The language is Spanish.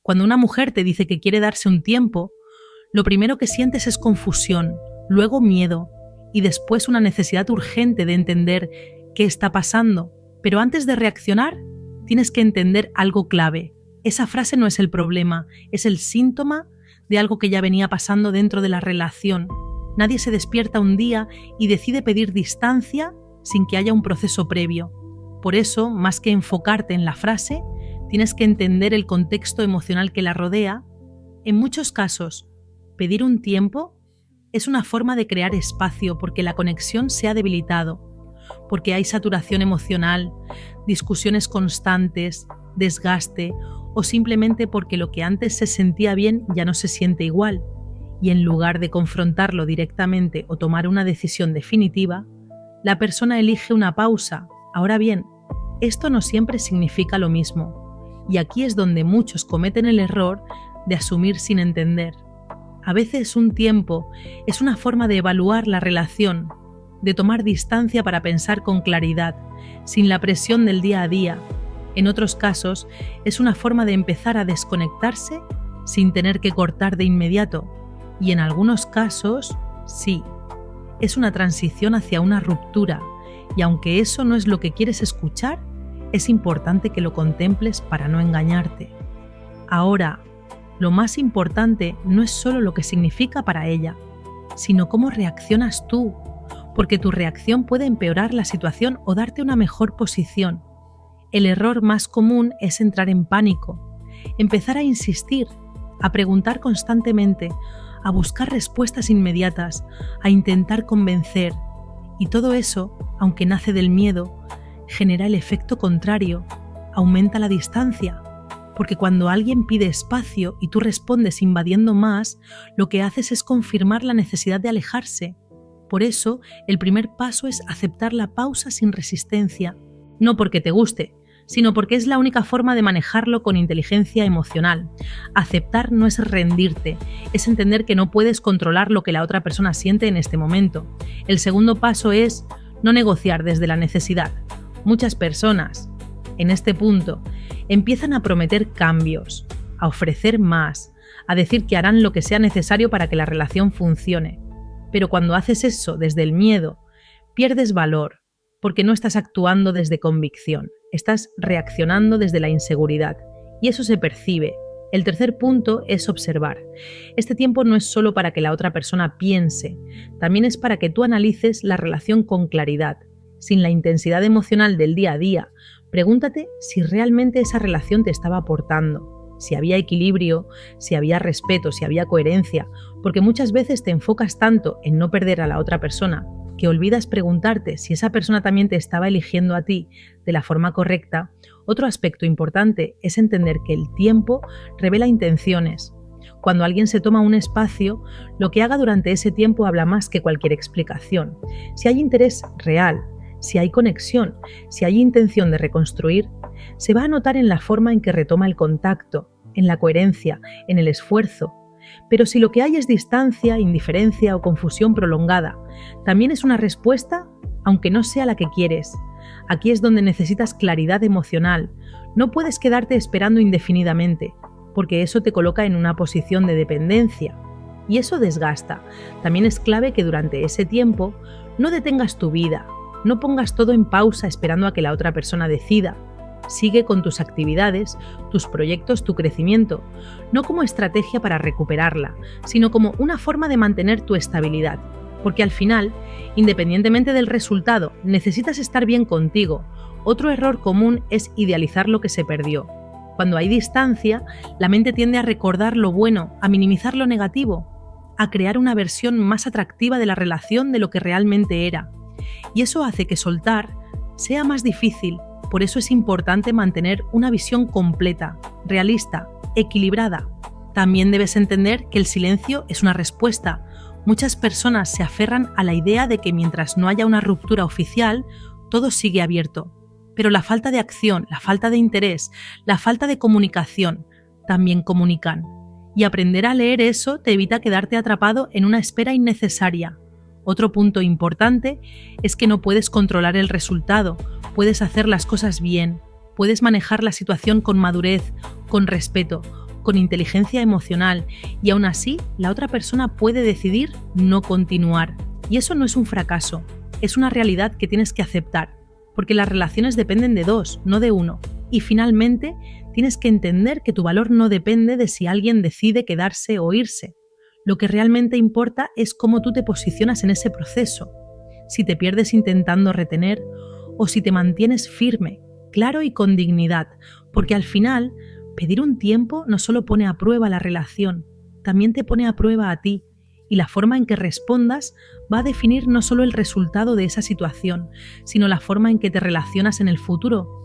Cuando una mujer te dice que quiere darse un tiempo, lo primero que sientes es confusión, luego miedo y después una necesidad urgente de entender qué está pasando. Pero antes de reaccionar, tienes que entender algo clave. Esa frase no es el problema, es el síntoma de algo que ya venía pasando dentro de la relación. Nadie se despierta un día y decide pedir distancia sin que haya un proceso previo. Por eso, más que enfocarte en la frase, tienes que entender el contexto emocional que la rodea. En muchos casos, pedir un tiempo es una forma de crear espacio porque la conexión se ha debilitado, porque hay saturación emocional, discusiones constantes, desgaste o simplemente porque lo que antes se sentía bien ya no se siente igual. Y en lugar de confrontarlo directamente o tomar una decisión definitiva, la persona elige una pausa. Ahora bien, esto no siempre significa lo mismo. Y aquí es donde muchos cometen el error de asumir sin entender. A veces un tiempo es una forma de evaluar la relación, de tomar distancia para pensar con claridad, sin la presión del día a día. En otros casos, es una forma de empezar a desconectarse sin tener que cortar de inmediato. Y en algunos casos, sí, es una transición hacia una ruptura. Y aunque eso no es lo que quieres escuchar, es importante que lo contemples para no engañarte. Ahora, lo más importante no es solo lo que significa para ella, sino cómo reaccionas tú, porque tu reacción puede empeorar la situación o darte una mejor posición. El error más común es entrar en pánico, empezar a insistir, a preguntar constantemente, a buscar respuestas inmediatas, a intentar convencer. Y todo eso, aunque nace del miedo, genera el efecto contrario, aumenta la distancia. Porque cuando alguien pide espacio y tú respondes invadiendo más, lo que haces es confirmar la necesidad de alejarse. Por eso, el primer paso es aceptar la pausa sin resistencia, no porque te guste, sino porque es la única forma de manejarlo con inteligencia emocional. Aceptar no es rendirte, es entender que no puedes controlar lo que la otra persona siente en este momento. El segundo paso es no negociar desde la necesidad. Muchas personas, en este punto, empiezan a prometer cambios, a ofrecer más, a decir que harán lo que sea necesario para que la relación funcione. Pero cuando haces eso desde el miedo, pierdes valor, porque no estás actuando desde convicción, estás reaccionando desde la inseguridad, y eso se percibe. El tercer punto es observar. Este tiempo no es solo para que la otra persona piense, también es para que tú analices la relación con claridad, sin la intensidad emocional del día a día. Pregúntate si realmente esa relación te estaba aportando, si había equilibrio, si había respeto, si había coherencia, porque muchas veces te enfocas tanto en no perder a la otra persona que olvidas preguntarte si esa persona también te estaba eligiendo a ti de la forma correcta. Otro aspecto importante es entender que el tiempo revela intenciones. Cuando alguien se toma un espacio, lo que haga durante ese tiempo habla más que cualquier explicación. Si hay interés real, si hay conexión, si hay intención de reconstruir, se va a notar en la forma en que retoma el contacto, en la coherencia, en el esfuerzo. Pero si lo que hay es distancia, indiferencia o confusión prolongada, también es una respuesta, aunque no sea la que quieres. Aquí es donde necesitas claridad emocional. No puedes quedarte esperando indefinidamente, porque eso te coloca en una posición de dependencia. Y eso desgasta. También es clave que durante ese tiempo no detengas tu vida, no pongas todo en pausa esperando a que la otra persona decida. Sigue con tus actividades, tus proyectos, tu crecimiento, no como estrategia para recuperarla, sino como una forma de mantener tu estabilidad. Porque al final, independientemente del resultado, necesitas estar bien contigo. Otro error común es idealizar lo que se perdió. Cuando hay distancia, la mente tiende a recordar lo bueno, a minimizar lo negativo, a crear una versión más atractiva de la relación de lo que realmente era. Y eso hace que soltar sea más difícil. Por eso es importante mantener una visión completa, realista, equilibrada. También debes entender que el silencio es una respuesta. Muchas personas se aferran a la idea de que mientras no haya una ruptura oficial, todo sigue abierto. Pero la falta de acción, la falta de interés, la falta de comunicación también comunican. Y aprender a leer eso te evita quedarte atrapado en una espera innecesaria. Otro punto importante es que no puedes controlar el resultado, puedes hacer las cosas bien, puedes manejar la situación con madurez, con respeto, con inteligencia emocional y aún así la otra persona puede decidir no continuar. Y eso no es un fracaso, es una realidad que tienes que aceptar, porque las relaciones dependen de dos, no de uno. Y finalmente, tienes que entender que tu valor no depende de si alguien decide quedarse o irse. Lo que realmente importa es cómo tú te posicionas en ese proceso, si te pierdes intentando retener o si te mantienes firme, claro y con dignidad, porque al final, pedir un tiempo no solo pone a prueba la relación, también te pone a prueba a ti, y la forma en que respondas va a definir no solo el resultado de esa situación, sino la forma en que te relacionas en el futuro